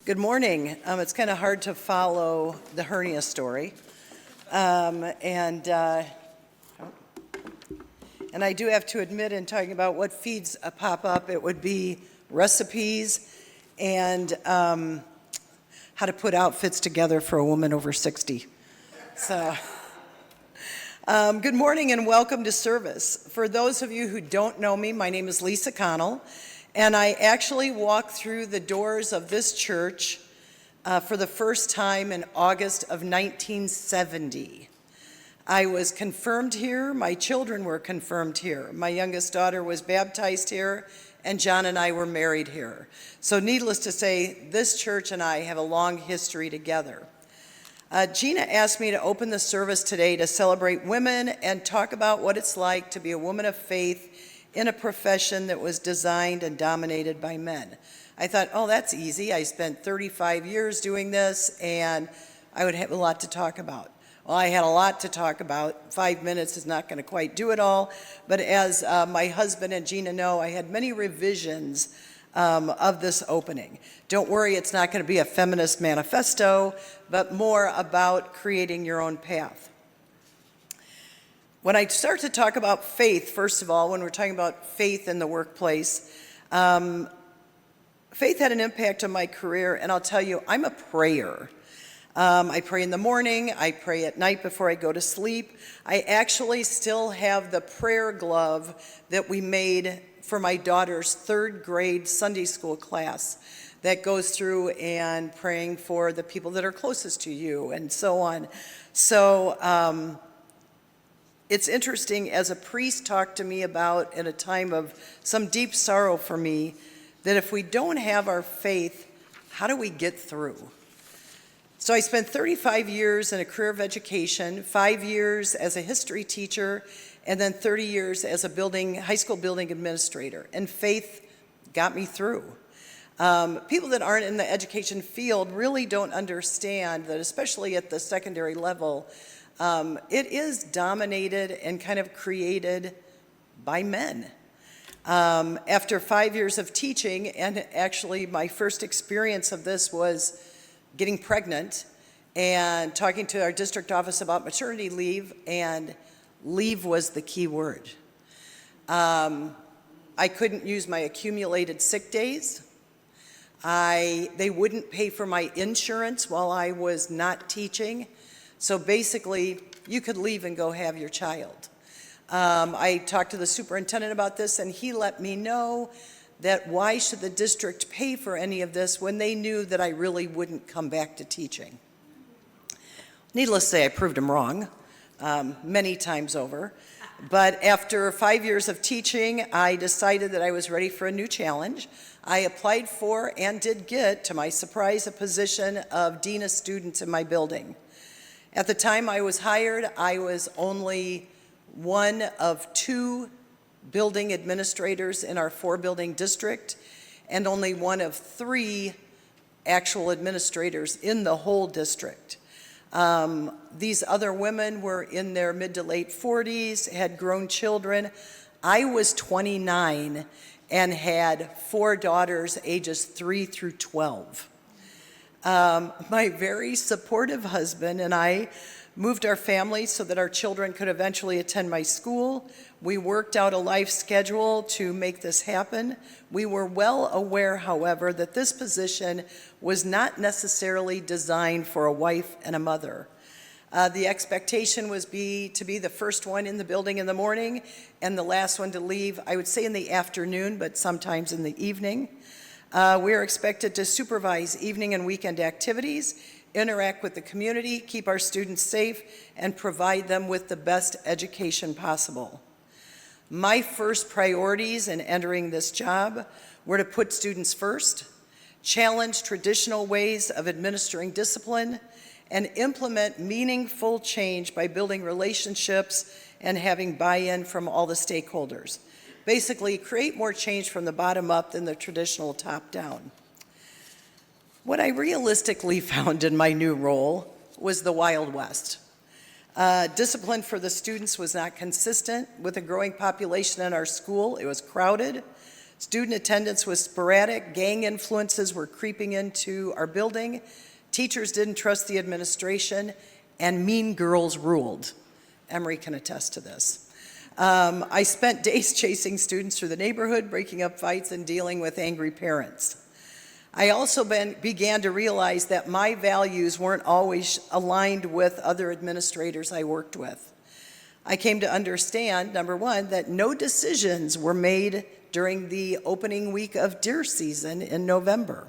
Good morning. It's kind of hard to follow the hernia story. And I do have to admit, in talking about what feeds pop up, it would be recipes and how to put outfits together for a woman over 60. So, good morning and welcome to service. For those of you who don't know me, my name is Lisa Connell, and I actually walked through the doors of this church for the first time in August of 1970. I was confirmed here, my children were confirmed here, my youngest daughter was baptized here, and John and I were married here. So needless to say, this church and I have a long history together. Gina asked me to open the service today to celebrate women and talk about what it's like to be a woman of faith in a profession that was designed and dominated by men. I thought, oh, that's easy. I spent 35 years doing this, and I would have a lot to talk about. Well, I had a lot to talk about. 5 minutes is not going to quite do it all, but as my husband and Gina know, I had many revisions of this opening. Don't worry, it's not going to be a feminist manifesto, but more about creating your own path. When I start to talk about faith, first of all, when we're talking about faith in the workplace, faith had an impact on my career, and I'll tell you, I'm a prayer. I pray in the morning, I pray at night before I go to sleep. I actually still have the prayer glove that we made for my daughter's 3rd grade Sunday school class that goes through and praying for the people that are closest to you and so on. So it's interesting, as a priest talked to me about in a time of some deep sorrow for me, that if we don't have our faith, how do we get through? So I spent 35 years in a career of education, 5 years as a history teacher, and then 30 years as a high school building administrator. And faith got me through. People that aren't in the education field really don't understand that, especially at the secondary level, it is dominated and kind of created by men. After 5 years of teaching, and actually my first experience of this was getting pregnant and talking to our district office about maternity leave, and leave was the key word. I couldn't use my accumulated sick days. They wouldn't pay for my insurance while I was not teaching. So basically, you could leave and go have your child. I talked to the superintendent about this, and he let me know that why should the district pay for any of this when they knew that I really wouldn't come back to teaching. Needless to say, I proved him wrong many times over. But after 5 years of teaching, I decided that I was ready for a new challenge. I applied for and did get, to my surprise, a position of dean of students in my building. At the time I was hired, I was only one of 2 building administrators in our 4-building district, and only one of 3 actual administrators in the whole district. These other women were in their mid to late 40s, had grown children. I was 29 and had 4 daughters ages 3 through 12. My very supportive husband and I moved our family so that our children could eventually attend my school. We worked out a life schedule to make this happen. We were well aware, however, that this position was not necessarily designed for a wife and a mother. The expectation was to be the first one in the building in the morning and the last one to leave, I would say in the afternoon, but sometimes in the evening. We are expected to supervise evening and weekend activities, interact with the community, keep our students safe, and provide them with the best education possible. My first priorities in entering this job were to put students first, challenge traditional ways of administering discipline, and implement meaningful change by building relationships and having buy-in from all the stakeholders. Basically, create more change from the bottom up than the traditional top down. What I realistically found in my new role was the Wild West. Discipline for the students was not consistent with a growing population in our school. It was crowded. Student attendance was sporadic, gang influences were creeping into our building, teachers didn't trust the administration, and mean girls ruled. Emery can attest to this. I spent days chasing students through the neighborhood, breaking up fights and dealing with angry parents. I also began to realize that my values weren't always aligned with other administrators I worked with. I came to understand, number one, that no decisions were made during the opening week of deer season in November.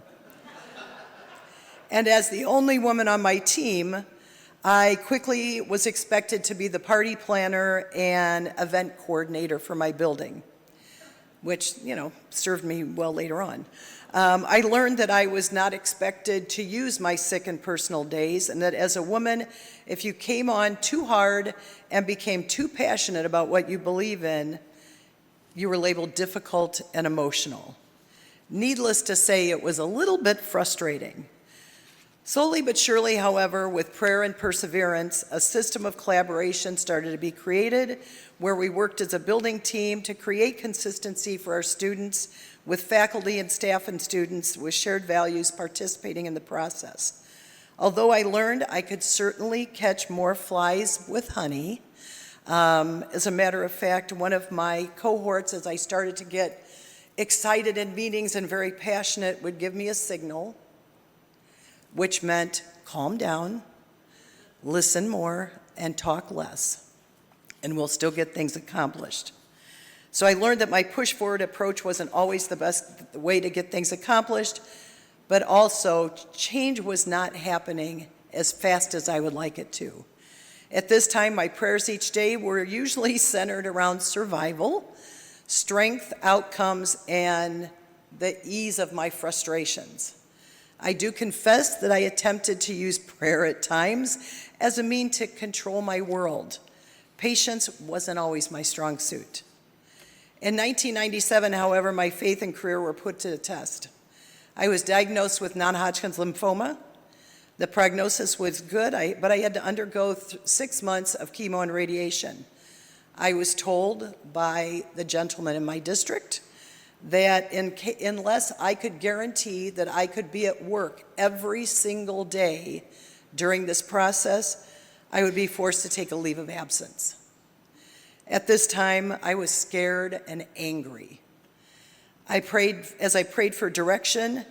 And as the only woman on my team, I quickly was expected to be the party planner and event coordinator for my building, which, served me well later on. I learned that I was not expected to use my sick and personal days, and that as a woman, if you came on too hard and became too passionate about what you believe in, you were labeled difficult and emotional. Needless to say, it was a little bit frustrating. Slowly but surely, however, with prayer and perseverance, a system of collaboration started to be created where we worked as a building team to create consistency for our students, with faculty and staff and students with shared values participating in the process. Although I learned I could certainly catch more flies with honey, as a matter of fact, one of my cohorts, as I started to get excited in meetings and very passionate, would give me a signal, which meant calm down, listen more, and talk less, and we'll still get things accomplished. So I learned that my push-forward approach wasn't always the best way to get things accomplished, but also change was not happening as fast as I would like it to. At this time, my prayers each day were usually centered around survival, strength, outcomes, and the ease of my frustrations. I do confess that I attempted to use prayer at times as a means to control my world. Patience wasn't always my strong suit. In 1997, however, my faith and career were put to the test. I was diagnosed with non-Hodgkin's lymphoma. The prognosis was good, but I had to undergo 6 months of chemo and radiation. I was told by the gentleman in my district that unless I could guarantee that I could be at work every single day during this process, I would be forced to take a leave of absence. At this time, I was scared and angry. As I prayed for direction,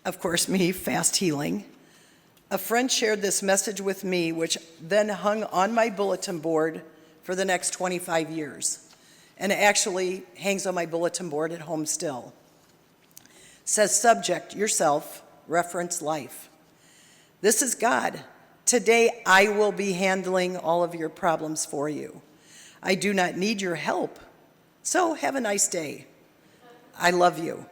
of course, fast healing, a friend shared this message with me, which then hung on my bulletin board for the next 25 years. And it actually hangs on my bulletin board at home still. It says, subject, yourself, reference, life. This is God. Today, I will be handling all of your problems for you. I do not need your help, so have a nice day. I love you.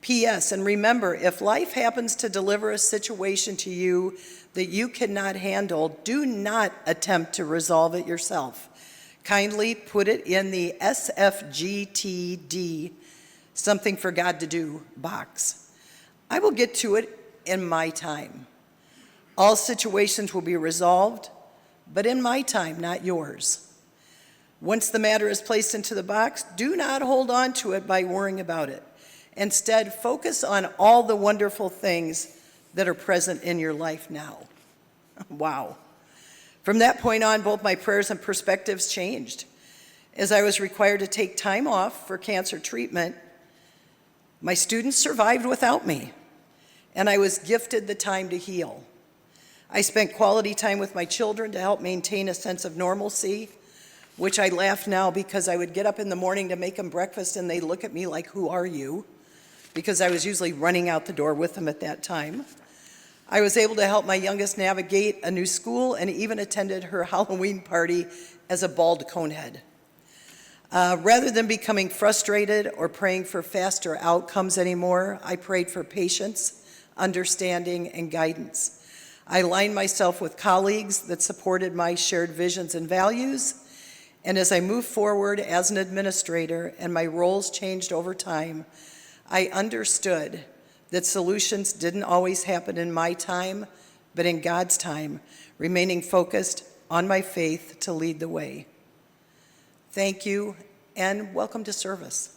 P.S. And remember, if life happens to deliver a situation to you that you cannot handle, do not attempt to resolve it yourself. Kindly put it in the SFGTD, something for God to do, box. I will get to it in my time. All situations will be resolved, but in my time, not yours. Once the matter is placed into the box, do not hold on to it by worrying about it. Instead, focus on all the wonderful things that are present in your life now. Wow. From that point on, both my prayers and perspectives changed. As I was required to take time off for cancer treatment, my students survived without me, and I was gifted the time to heal. I spent quality time with my children to help maintain a sense of normalcy, which I laugh now because I would get up in the morning to make them breakfast and they'd look at me like, who are you? Because I was usually running out the door with them at that time. I was able to help my youngest navigate a new school and even attended her Halloween party as a bald conehead. Rather than becoming frustrated or praying for faster outcomes anymore, I prayed for patience, understanding, and guidance. I aligned myself with colleagues that supported my shared visions and values. And as I moved forward as an administrator and my roles changed over time, I understood that solutions didn't always happen in my time, but in God's time, remaining focused on my faith to lead the way. Thank you, and welcome to service.